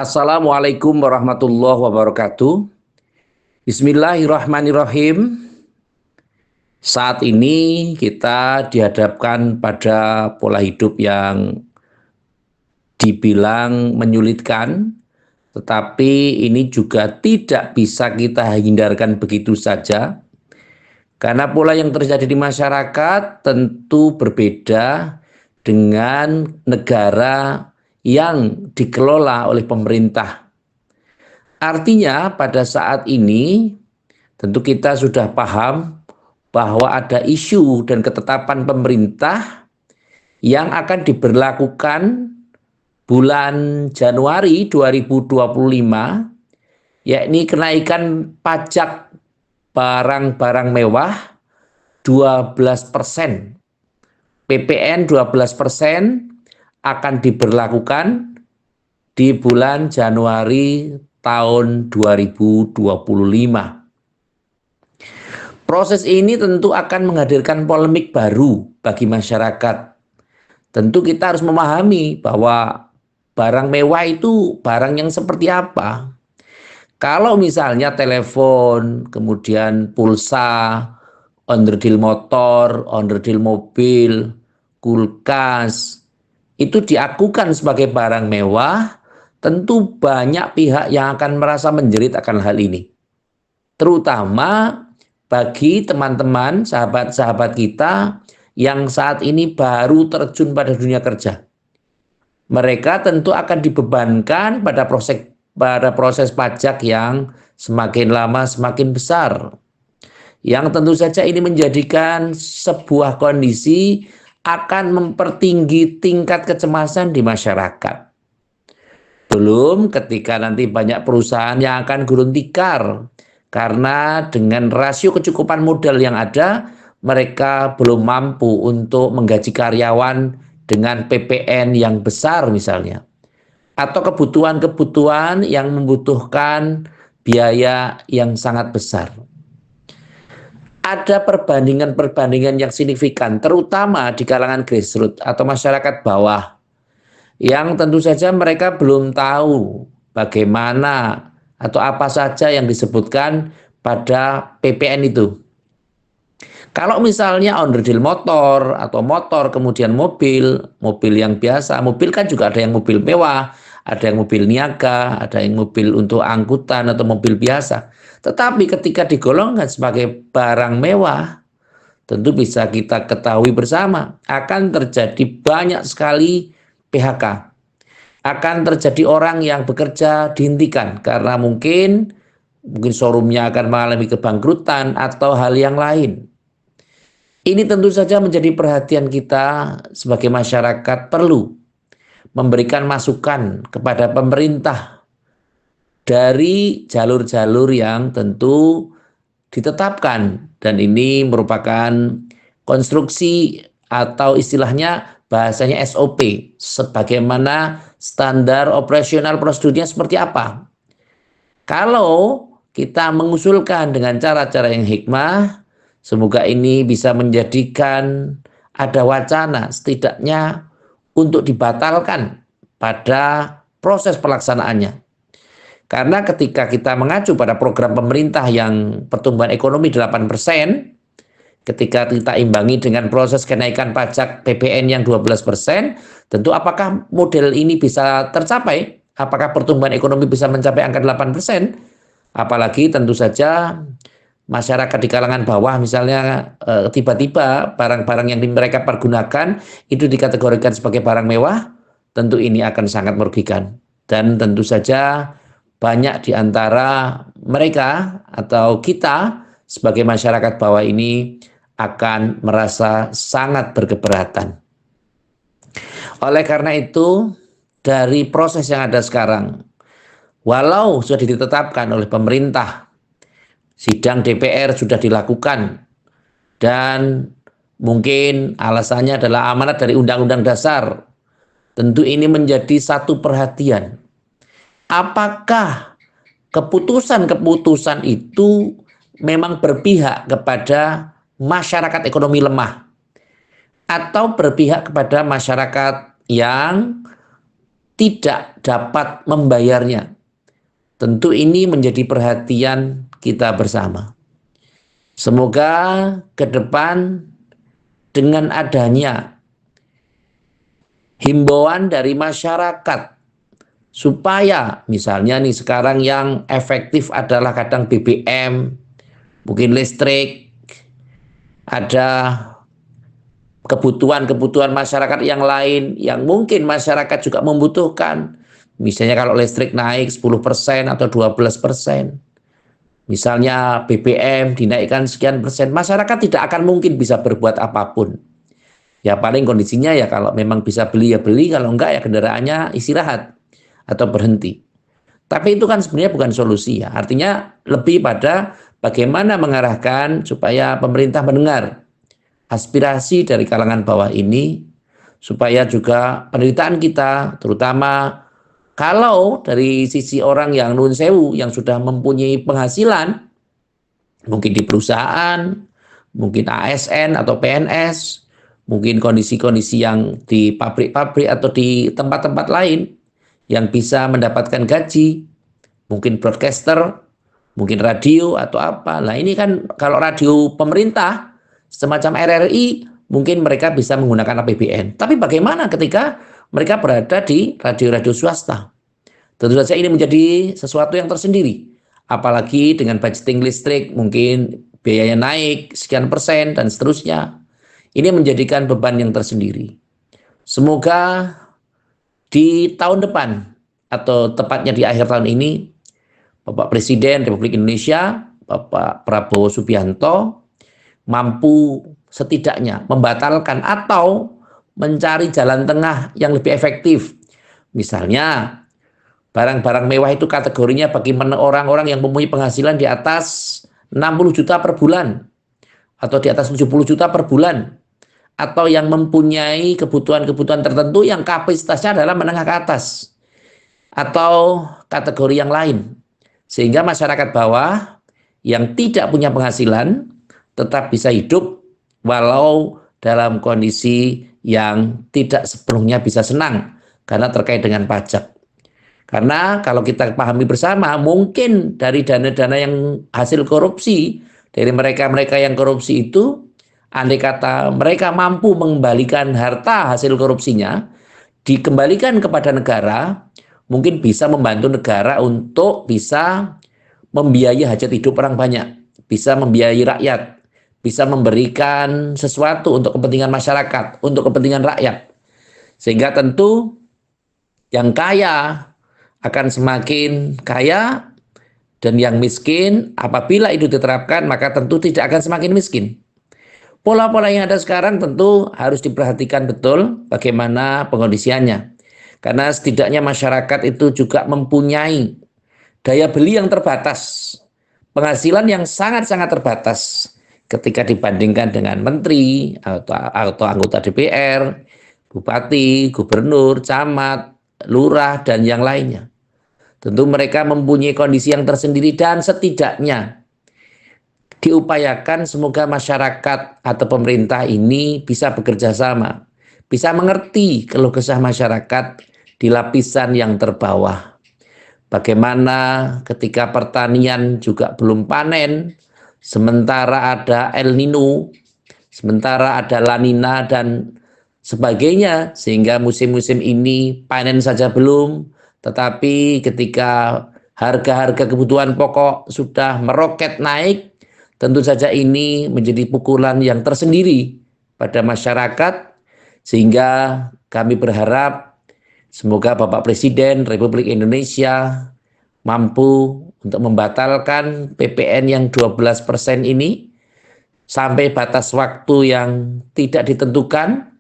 Assalamualaikum warahmatullahi wabarakatuh. Bismillahirrahmanirrahim. Saat ini kita dihadapkan pada pola hidup yang dibilang menyulitkan, tetapi ini juga tidak bisa kita hindarkan begitu saja. Karena pola yang terjadi di masyarakat tentu berbeda dengan negara yang dikelola oleh pemerintah. Artinya pada saat ini tentu kita sudah paham bahwa ada isu dan ketetapan pemerintah yang akan diberlakukan bulan Januari 2025, yakni kenaikan pajak barang-barang mewah 12%. PPN 12% akan diberlakukan di bulan Januari tahun 2025. Proses ini tentu akan menghadirkan polemik baru bagi masyarakat. Tentu kita harus memahami bahwa barang mewah itu barang yang seperti apa. Kalau misalnya telepon, kemudian pulsa, onderdil motor, onderdil mobil, kulkas, itu diakukan sebagai barang mewah, tentu banyak pihak yang akan merasa menjerit akan hal ini. Terutama bagi teman-teman, sahabat-sahabat kita yang saat ini baru terjun pada dunia kerja. Mereka tentu akan dibebankan pada proses pajak yang semakin lama semakin besar. Yang tentu saja ini menjadikan sebuah kondisi akan mempertinggi tingkat kecemasan di masyarakat. Belum ketika nanti banyak perusahaan yang akan gulung tikar, karena dengan rasio kecukupan modal yang ada, mereka belum mampu untuk menggaji karyawan dengan PPN yang besar misalnya. Atau kebutuhan-kebutuhan yang membutuhkan biaya yang sangat besar. Ada perbandingan-perbandingan yang signifikan, terutama di kalangan grassroots atau masyarakat bawah, yang tentu saja mereka belum tahu bagaimana atau apa saja yang disebutkan pada PPN itu. Kalau misalnya onderdil motor atau motor kemudian mobil yang biasa, mobil kan juga ada yang mobil mewah, ada yang mobil niaga, ada yang mobil untuk angkutan atau mobil biasa. Tetapi ketika digolongkan sebagai barang mewah, tentu bisa kita ketahui bersama akan terjadi banyak sekali PHK. Akan terjadi orang yang bekerja dihentikan karena mungkin showroomnya akan mengalami kebangkrutan atau hal yang lain. Ini tentu saja menjadi perhatian kita sebagai masyarakat, perlu memberikan masukan kepada pemerintah dari jalur-jalur yang tentu ditetapkan, dan ini merupakan konstruksi atau istilahnya bahasanya SOP, sebagaimana standar operasional prosedurnya seperti apa. Kalau kita mengusulkan dengan cara-cara yang hikmah, semoga ini bisa menjadikan ada wacana setidaknya untuk dibatalkan pada proses pelaksanaannya. Karena ketika kita mengacu pada program pemerintah yang pertumbuhan ekonomi 8%, ketika kita imbangi dengan proses kenaikan pajak PPN yang 12%, tentu apakah model ini bisa tercapai? Apakah pertumbuhan ekonomi bisa mencapai angka 8%? Apalagi tentu saja masyarakat di kalangan bawah misalnya tiba-tiba barang-barang yang mereka pergunakan itu dikategorikan sebagai barang mewah, tentu ini akan sangat merugikan. Dan tentu saja banyak di antara mereka atau kita sebagai masyarakat bawah ini akan merasa sangat berkeberatan. Oleh karena itu, dari proses yang ada sekarang, walau sudah ditetapkan oleh pemerintah, sidang DPR sudah dilakukan, dan mungkin alasannya adalah amanat dari Undang-Undang Dasar, tentu ini menjadi satu perhatian. Apakah keputusan-keputusan itu memang berpihak kepada masyarakat ekonomi lemah, atau berpihak kepada masyarakat yang tidak dapat membayarnya. Tentu ini menjadi perhatian kita bersama. Semoga ke depan dengan adanya himbauan dari masyarakat supaya misalnya nih sekarang yang efektif adalah kadang BBM, mungkin listrik, ada kebutuhan-kebutuhan masyarakat yang lain yang mungkin masyarakat juga membutuhkan. Misalnya kalau listrik naik 10% atau 12%, misalnya BBM dinaikkan sekian persen, masyarakat tidak akan mungkin bisa berbuat apapun. Ya paling kondisinya ya kalau memang bisa beli ya beli, kalau enggak ya kendaraannya istirahat atau berhenti. Tapi itu kan sebenarnya bukan solusi ya. Artinya lebih pada bagaimana mengarahkan supaya pemerintah mendengar aspirasi dari kalangan bawah ini, supaya juga penderitaan kita, terutama kalau dari sisi orang yang nun sewu, yang sudah mempunyai penghasilan, mungkin di perusahaan, mungkin ASN atau PNS, mungkin kondisi-kondisi yang di pabrik-pabrik atau di tempat-tempat lain, yang bisa mendapatkan gaji, mungkin broadcaster, mungkin radio atau apa. Nah ini kan kalau radio pemerintah, semacam RRI, mungkin mereka bisa menggunakan APBN. Tapi bagaimana ketika mereka berada di radio-radio swasta? Tentu saja ini menjadi sesuatu yang tersendiri. Apalagi dengan budgeting listrik, mungkin biayanya naik sekian persen dan seterusnya. Ini menjadikan beban yang tersendiri. Semoga di tahun depan, atau tepatnya di akhir tahun ini, Bapak Presiden Republik Indonesia, Bapak Prabowo Subianto, mampu setidaknya membatalkan atau mencari jalan tengah yang lebih efektif. Misalnya, barang-barang mewah itu kategorinya bagi orang-orang yang mempunyai penghasilan di atas 60 juta per bulan, atau di atas 70 juta per bulan, atau yang mempunyai kebutuhan-kebutuhan tertentu yang kapasitasnya adalah menengah ke atas, atau kategori yang lain. Sehingga masyarakat bawah yang tidak punya penghasilan tetap bisa hidup walau dalam kondisi yang tidak sepenuhnya bisa senang karena terkait dengan pajak. Karena kalau kita pahami bersama, mungkin dari dana-dana yang hasil korupsi, dari mereka-mereka yang korupsi itu, andai kata mereka mampu mengembalikan harta hasil korupsinya, dikembalikan kepada negara, mungkin bisa membantu negara untuk bisa membiayai hajat hidup orang banyak, bisa membiayai rakyat, bisa memberikan sesuatu untuk kepentingan masyarakat, untuk kepentingan rakyat. Sehingga tentu yang kaya akan semakin kaya, dan yang miskin apabila itu diterapkan maka tentu tidak akan semakin miskin. Pola-pola yang ada sekarang tentu harus diperhatikan betul bagaimana pengondisiannya. Karena setidaknya masyarakat itu juga mempunyai daya beli yang terbatas, penghasilan yang sangat-sangat terbatas ketika dibandingkan dengan menteri atau anggota DPR, bupati, gubernur, camat, lurah, dan yang lainnya. Tentu mereka mempunyai kondisi yang tersendiri dan setidaknya diupayakan semoga masyarakat atau pemerintah ini bisa bekerja sama, bisa mengerti keluh kesah masyarakat di lapisan yang terbawah. Bagaimana ketika pertanian juga belum panen, sementara ada El Nino, sementara ada La Nina dan sebagainya, sehingga musim-musim ini panen saja belum, tetapi ketika harga-harga kebutuhan pokok sudah meroket naik, tentu saja ini menjadi pukulan yang tersendiri pada masyarakat, sehingga kami berharap semoga Bapak Presiden Republik Indonesia mampu untuk membatalkan PPN yang 12% ini sampai batas waktu yang tidak ditentukan,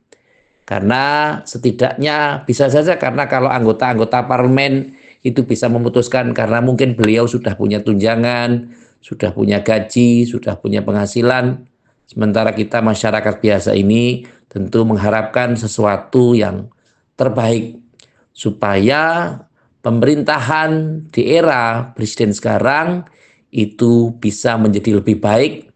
karena setidaknya bisa saja karena kalau anggota-anggota parlemen itu bisa memutuskan karena mungkin beliau sudah punya tunjangan, sudah punya gaji, sudah punya penghasilan, sementara kita masyarakat biasa ini tentu mengharapkan sesuatu yang terbaik supaya pemerintahan di era presiden sekarang itu bisa menjadi lebih baik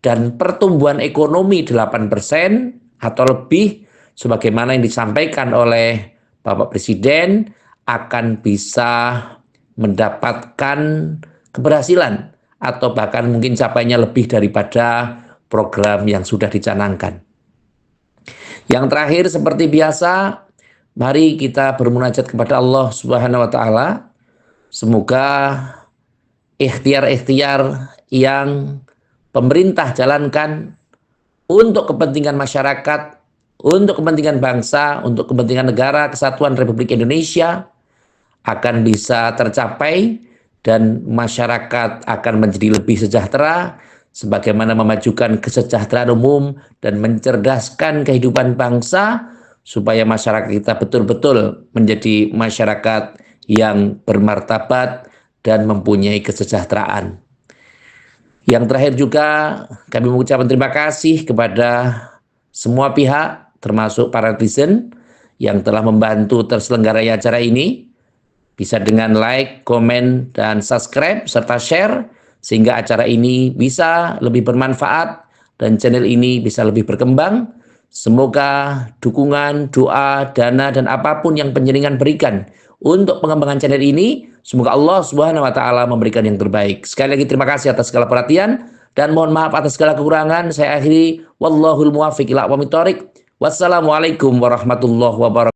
dan pertumbuhan ekonomi 8% atau lebih sebagaimana yang disampaikan oleh Bapak Presiden akan bisa mendapatkan keberhasilan atau bahkan mungkin capainya lebih daripada program yang sudah dicanangkan. Yang terakhir, seperti biasa, mari kita bermunajat kepada Allah Subhanahu wa taala. Semoga ikhtiar-ikhtiar yang pemerintah jalankan untuk kepentingan masyarakat, untuk kepentingan bangsa, untuk kepentingan negara kesatuan Republik Indonesia akan bisa tercapai dan masyarakat akan menjadi lebih sejahtera, sebagaimana memajukan kesejahteraan umum dan mencerdaskan kehidupan bangsa supaya masyarakat kita betul-betul menjadi masyarakat yang bermartabat dan mempunyai kesejahteraan. Yang terakhir juga kami mengucapkan terima kasih kepada semua pihak termasuk para netizen yang telah membantu terselenggaranya acara ini. Bisa dengan like, komen, dan subscribe serta share sehingga acara ini bisa lebih bermanfaat dan channel ini bisa lebih berkembang. Semoga dukungan, doa, dana, dan apapun yang penjaringan berikan untuk pengembangan channel ini, semoga Allah Subhanahu wa taala memberikan yang terbaik. Sekali lagi terima kasih atas segala perhatian dan mohon maaf atas segala kekurangan. Saya akhiri, wallahul muwaffiq ila aqwamit thoriq. Wassalamualaikum warahmatullahi wabarakatuh.